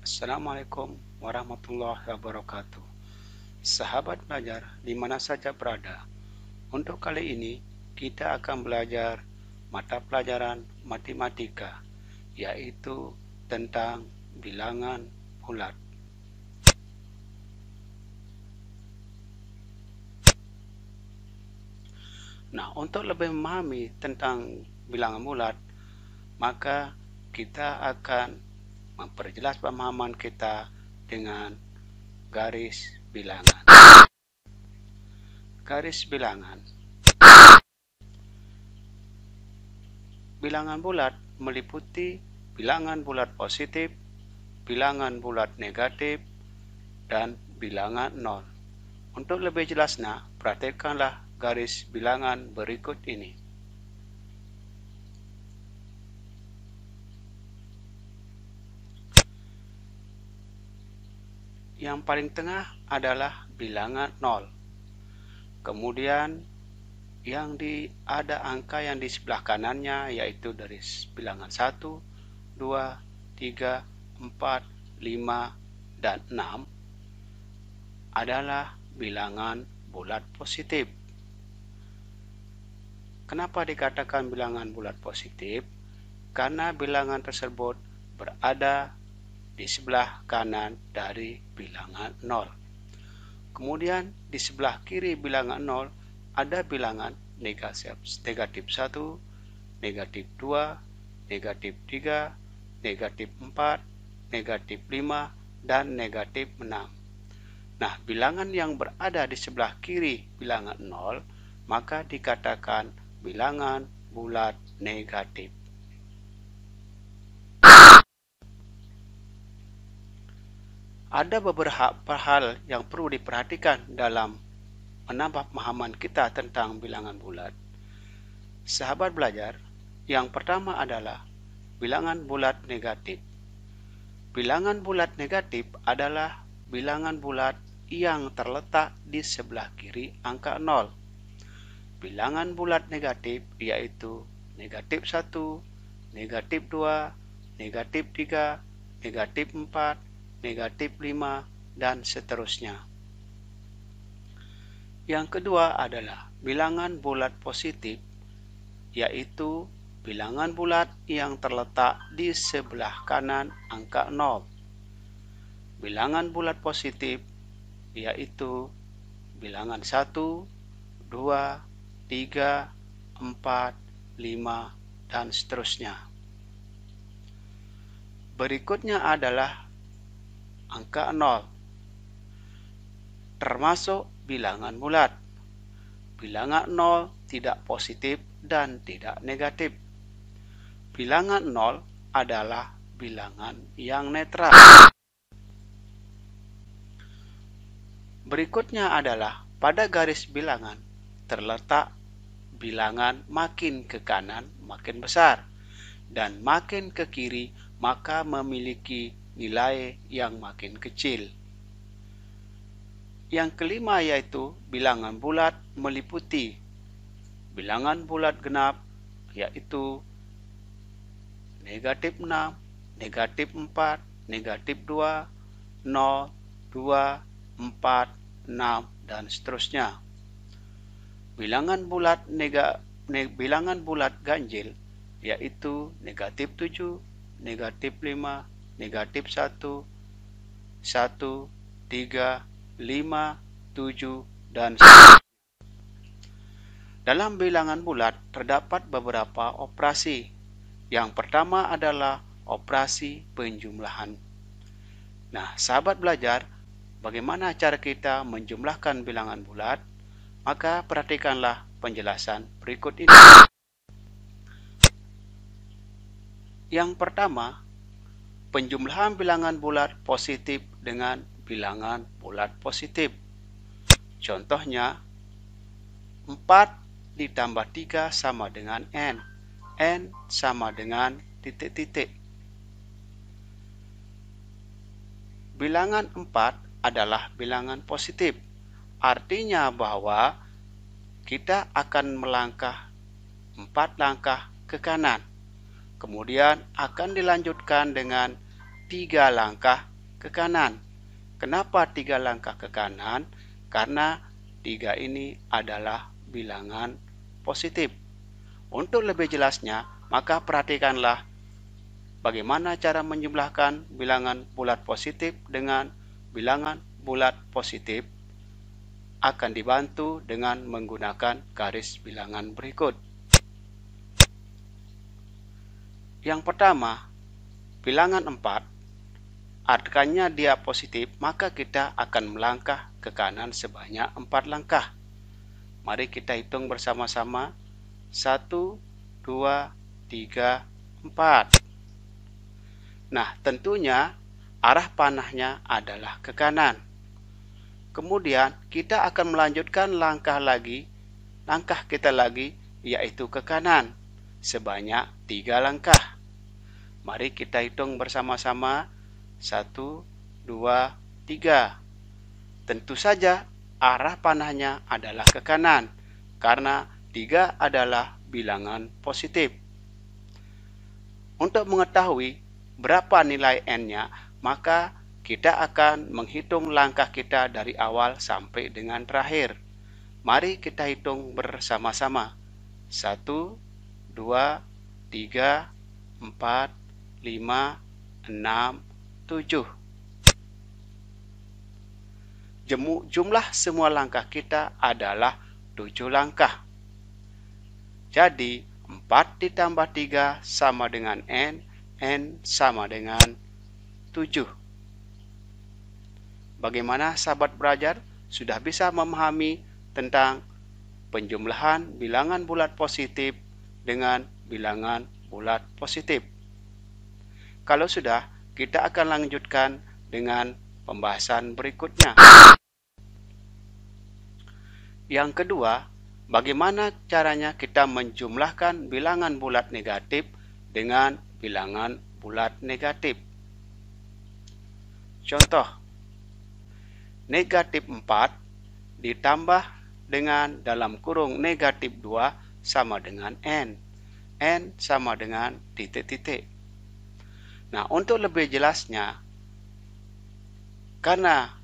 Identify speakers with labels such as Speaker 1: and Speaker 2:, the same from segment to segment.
Speaker 1: Assalamualaikum warahmatullahi wabarakatuh. Sahabat belajar di mana saja berada. Untuk kali ini kita akan belajar mata pelajaran matematika, yaitu tentang bilangan bulat. Nah, untuk lebih memahami tentang bilangan bulat, maka kita akan memperjelas pemahaman kita dengan garis bilangan. Garis bilangan. Bilangan bulat meliputi bilangan bulat positif, bilangan bulat negatif, dan bilangan nol. Untuk lebih jelasnya, perhatikanlah garis bilangan berikut ini. Yang paling tengah adalah bilangan nol. Kemudian ada angka yang di sebelah kanannya, yaitu dari bilangan 1, 2, 3, 4, 5, dan 6 adalah bilangan bulat positif. Kenapa dikatakan bilangan bulat positif? Karena bilangan tersebut berada di sebelah kanan dari bilangan 0. Kemudian di sebelah kiri bilangan 0 ada bilangan negatif 1, negatif 2, negatif 3, negatif 4, negatif 5, dan negatif 6. Nah, bilangan yang berada di sebelah kiri bilangan 0 maka dikatakan bilangan bulat negatif. Ada beberapa hal yang perlu diperhatikan dalam menambah pemahaman kita tentang bilangan bulat. Sahabat belajar, yang pertama adalah bilangan bulat negatif. Bilangan bulat negatif adalah bilangan bulat yang terletak di sebelah kiri angka 0. Bilangan bulat negatif yaitu negatif 1, negatif 2, negatif 3, negatif 4, negatif 5, dan seterusnya. Yang kedua adalah bilangan bulat positif, yaitu bilangan bulat yang terletak di sebelah kanan angka 0. Bilangan bulat positif yaitu bilangan 1, 2, 3, 4, 5, dan seterusnya. Berikutnya adalah angka 0, termasuk bilangan bulat. Bilangan 0 tidak positif dan tidak negatif. Bilangan 0 adalah bilangan yang netral. Berikutnya adalah pada garis bilangan terletak bilangan makin ke kanan makin besar dan makin ke kiri maka memiliki nilai yang makin kecil. Yang kelima yaitu bilangan bulat meliputi bilangan bulat genap, yaitu negatif 6, negatif 4, negatif 2, 0, 2, 4, 6, dan seterusnya. Bilangan bulat ganjil yaitu negatif 7, negatif 5, negatif 1, 1, 3, 5, 7, dan seterusnya. Dalam bilangan bulat terdapat beberapa operasi. Yang pertama adalah operasi penjumlahan. Nah, sahabat belajar, bagaimana cara kita menjumlahkan bilangan bulat? Maka perhatikanlah penjelasan berikut ini. Yang pertama, penjumlahan bilangan bulat positif dengan bilangan bulat positif. Contohnya, 4 ditambah 3 sama dengan N. N sama dengan titik-titik. Bilangan 4 adalah bilangan positif. Artinya bahwa kita akan melangkah 4 langkah ke kanan. Kemudian akan dilanjutkan dengan 3 langkah ke kanan. Kenapa 3 langkah ke kanan? Karena 3 ini adalah bilangan positif. Untuk lebih jelasnya, maka perhatikanlah bagaimana cara menjumlahkan bilangan bulat positif dengan bilangan bulat positif akan dibantu dengan menggunakan garis bilangan berikut. Yang pertama, bilangan 4, artinya dia positif, maka kita akan melangkah ke kanan sebanyak 4 langkah. Mari kita hitung bersama-sama. 1, 2, 3, 4. Nah, tentunya arah panahnya adalah ke kanan. Kemudian kita akan melanjutkan langkah kita lagi, yaitu ke kanan, sebanyak 3 langkah. Mari kita hitung bersama-sama. 1, 2, 3. Tentu saja arah panahnya adalah ke kanan, karena 3 adalah bilangan positif. Untuk mengetahui berapa nilai N-nya, maka kita akan menghitung langkah kita dari awal sampai dengan terakhir. Mari kita hitung bersama-sama. 1, 2, 3, 4, 5, 6, 7. Jumlah semua langkah kita adalah 7 langkah. Jadi 4 ditambah 3 sama dengan N, N sama dengan 7. Bagaimana sahabat belajar? Sudah bisa memahami tentang penjumlahan bilangan bulat positif dengan bilangan bulat positif. Kalau sudah, kita akan lanjutkan dengan pembahasan berikutnya. Yang kedua, bagaimana caranya kita menjumlahkan bilangan bulat negatif dengan bilangan bulat negatif. Contoh, negatif 4 ditambah dengan dalam kurung negatif 2 sama dengan N. N sama dengan titik-titik. Nah, untuk lebih jelasnya, karena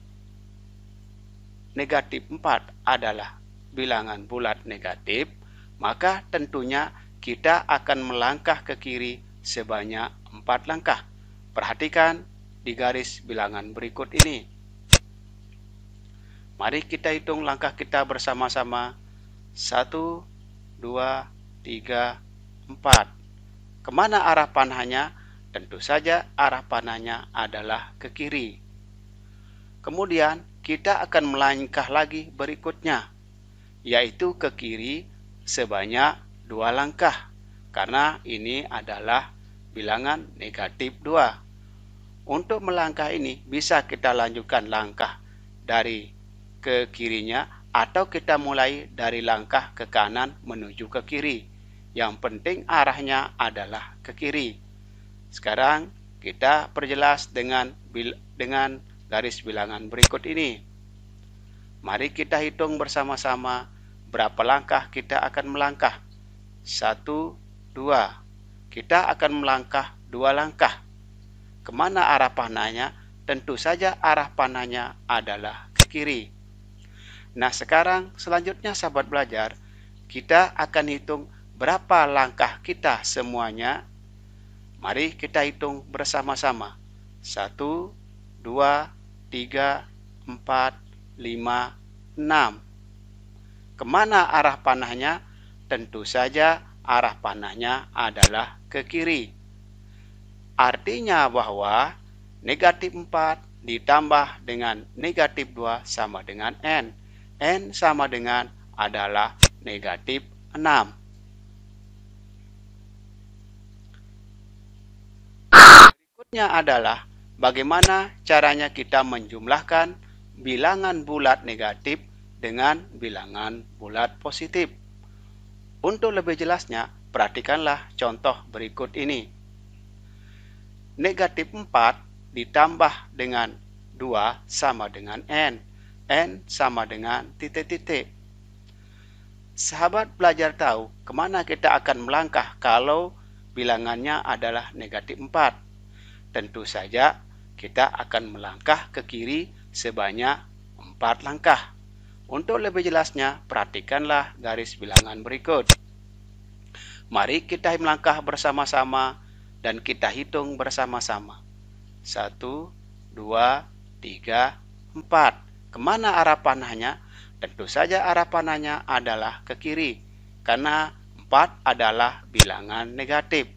Speaker 1: negatif 4 adalah bilangan bulat negatif, maka tentunya kita akan melangkah ke kiri sebanyak 4 langkah. Perhatikan di garis bilangan berikut ini. Mari kita hitung langkah kita bersama-sama. 1, 2, 3, 4. Kemana arah panahnya? Tentu saja arah panahnya adalah ke kiri. Kemudian kita akan melangkah lagi berikutnya, yaitu ke kiri sebanyak 2 langkah, karena ini adalah bilangan negatif 2. Untuk melangkah ini bisa kita lanjutkan langkah dari ke kirinya, atau kita mulai dari langkah ke kanan menuju ke kiri. Yang penting arahnya adalah ke kiri. Sekarang kita perjelas dengan garis bilangan berikut ini. Mari kita hitung bersama-sama berapa langkah kita akan melangkah. 1, 2. Kita akan melangkah 2 langkah. Kemana arah panahnya? Tentu saja arah panahnya adalah ke kiri. Nah, sekarang selanjutnya sahabat belajar, kita akan hitung berapa langkah kita semuanya. Mari kita hitung bersama-sama. 1, 2, 3, 4, 5, 6. Kemana arah panahnya? Tentu saja arah panahnya adalah ke kiri. Artinya bahwa negatif 4 ditambah dengan negatif 2 sama dengan N. N sama dengan adalah negatif 6. Berikutnya adalah bagaimana caranya kita menjumlahkan bilangan bulat negatif dengan bilangan bulat positif. Untuk lebih jelasnya, perhatikanlah contoh berikut ini. Negatif 4 ditambah dengan 2 sama dengan N. N sama dengan titik-titik. Sahabat belajar tahu kemana kita akan melangkah kalau bilangannya adalah negatif 4. Tentu saja kita akan melangkah ke kiri sebanyak 4 langkah. Untuk lebih jelasnya, perhatikanlah garis bilangan berikut. Mari kita melangkah bersama-sama dan kita hitung bersama-sama. 1, 2, 3, 4. Kemana arah panahnya? Tentu saja arah panahnya adalah ke kiri, karena 4 adalah bilangan negatif.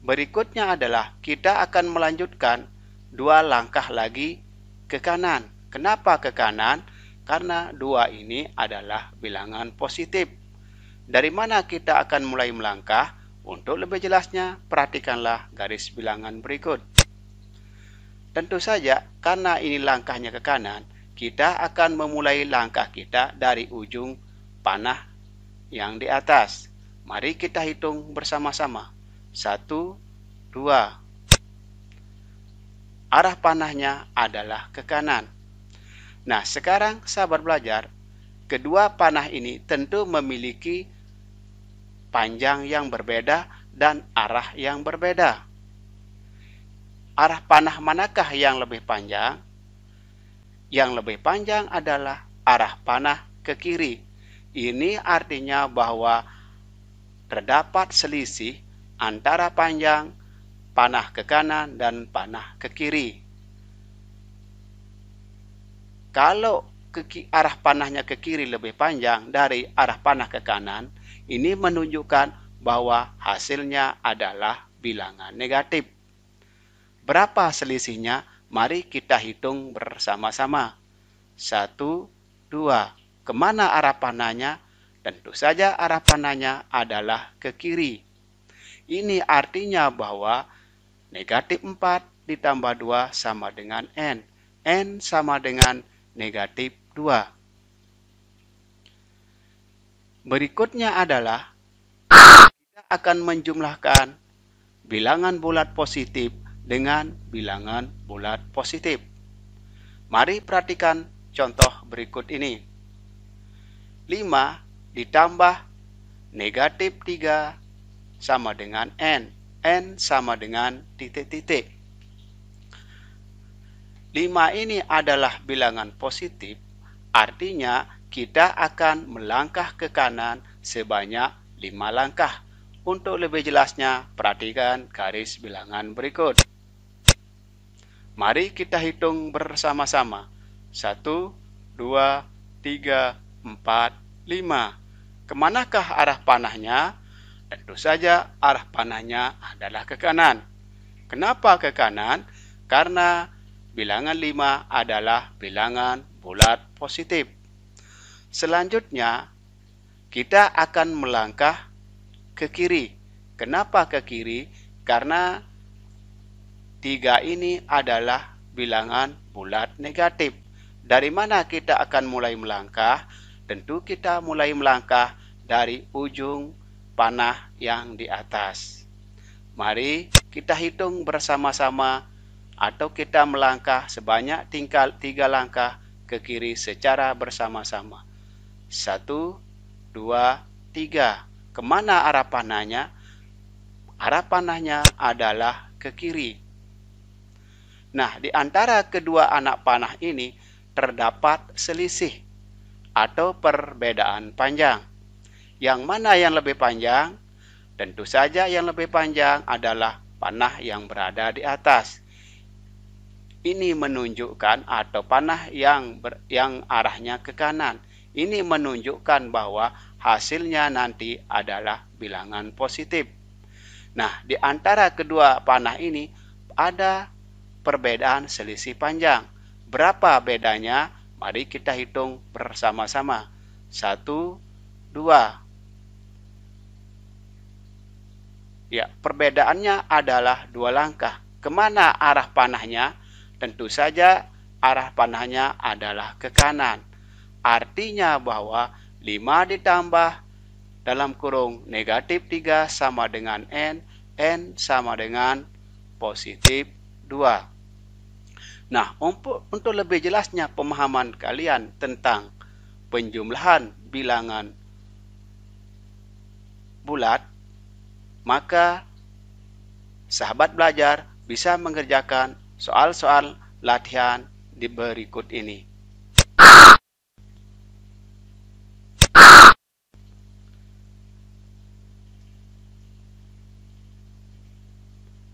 Speaker 1: Berikutnya adalah kita akan melanjutkan 2 langkah lagi ke kanan. Kenapa ke kanan? Karena 2 ini adalah bilangan positif. Dari mana kita akan mulai melangkah? Untuk lebih jelasnya, perhatikanlah garis bilangan berikut. Tentu saja, karena ini langkahnya ke kanan, kita akan memulai langkah kita dari ujung panah yang di atas. Mari kita hitung bersama-sama. 1, 2. Arah panahnya adalah ke kanan. Nah, sekarang sahabat belajar, kedua panah ini tentu memiliki panjang yang berbeda dan arah yang berbeda. Arah panah manakah yang lebih panjang? Yang lebih panjang adalah arah panah ke kiri. Ini artinya bahwa terdapat selisih antara panjang panah ke kanan dan panah ke kiri. Kalau arah panahnya ke kiri lebih panjang dari arah panah ke kanan, ini menunjukkan bahwa hasilnya adalah bilangan negatif. Berapa selisihnya? Mari kita hitung bersama-sama. 1, 2. Kemana arah panahnya? Tentu saja arah panahnya adalah ke kiri. Ini artinya bahwa negatif 4 ditambah 2 sama dengan N. N sama dengan negatif 2. Berikutnya adalah kita akan menjumlahkan bilangan bulat positif dengan bilangan bulat positif. Mari perhatikan contoh berikut ini. 5 ditambah negatif 3 sama dengan N. N sama dengan titik-titik. 5 ini adalah bilangan positif, artinya kita akan melangkah ke kanan sebanyak 5 langkah. Untuk lebih jelasnya, perhatikan garis bilangan berikut. Mari kita hitung bersama-sama. 1, 2, 3, 4, 5. Kemanakah arah panahnya? Tentu saja arah panahnya adalah ke kanan. Kenapa ke kanan? Karena bilangan 5 adalah bilangan bulat positif. Selanjutnya, kita akan melangkah ke kiri. Kenapa ke kiri? Karena 3 ini adalah bilangan bulat negatif. Dari mana kita akan mulai melangkah? Tentu kita mulai melangkah dari ujung panah yang di atas. Mari kita hitung bersama-sama atau kita melangkah sebanyak tinggal 3 langkah ke kiri secara bersama-sama. 1, 2, 3. Kemana arah panahnya? Arah panahnya adalah ke kiri. Nah, di antara kedua anak panah ini terdapat selisih atau perbedaan panjang. Yang mana yang lebih panjang? Tentu saja yang lebih panjang adalah panah yang berada di atas. Ini menunjukkan atau panah yang arahnya ke kanan. Ini menunjukkan bahwa hasilnya nanti adalah bilangan positif. Nah, di antara kedua panah ini ada perbedaan selisih panjang. Berapa bedanya? Mari kita hitung bersama-sama. 1, 2. Ya, perbedaannya adalah 2 langkah. Kemana arah panahnya? Tentu saja arah panahnya adalah ke kanan. Artinya bahwa 5 ditambah dalam kurung negatif 3 sama dengan N. N sama dengan positif 2. Nah, untuk lebih jelasnya pemahaman kalian tentang penjumlahan bilangan bulat, maka sahabat belajar bisa mengerjakan soal-soal latihan di berikut ini.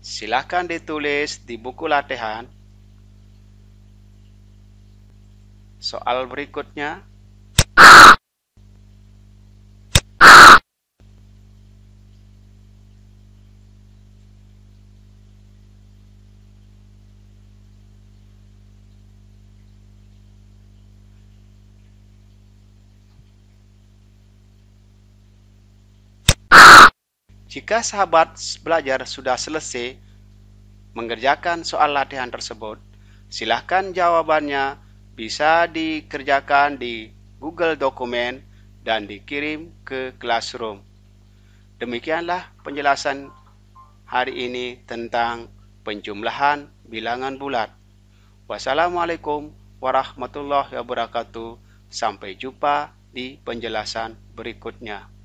Speaker 1: Silakan ditulis di buku latihan. Soal berikutnya. Jika sahabat belajar sudah selesai mengerjakan soal latihan tersebut, silakan jawabannya bisa dikerjakan di Google Dokumen dan dikirim ke Classroom. Demikianlah penjelasan hari ini tentang penjumlahan bilangan bulat. Wassalamualaikum warahmatullahi wabarakatuh. Sampai jumpa di penjelasan berikutnya.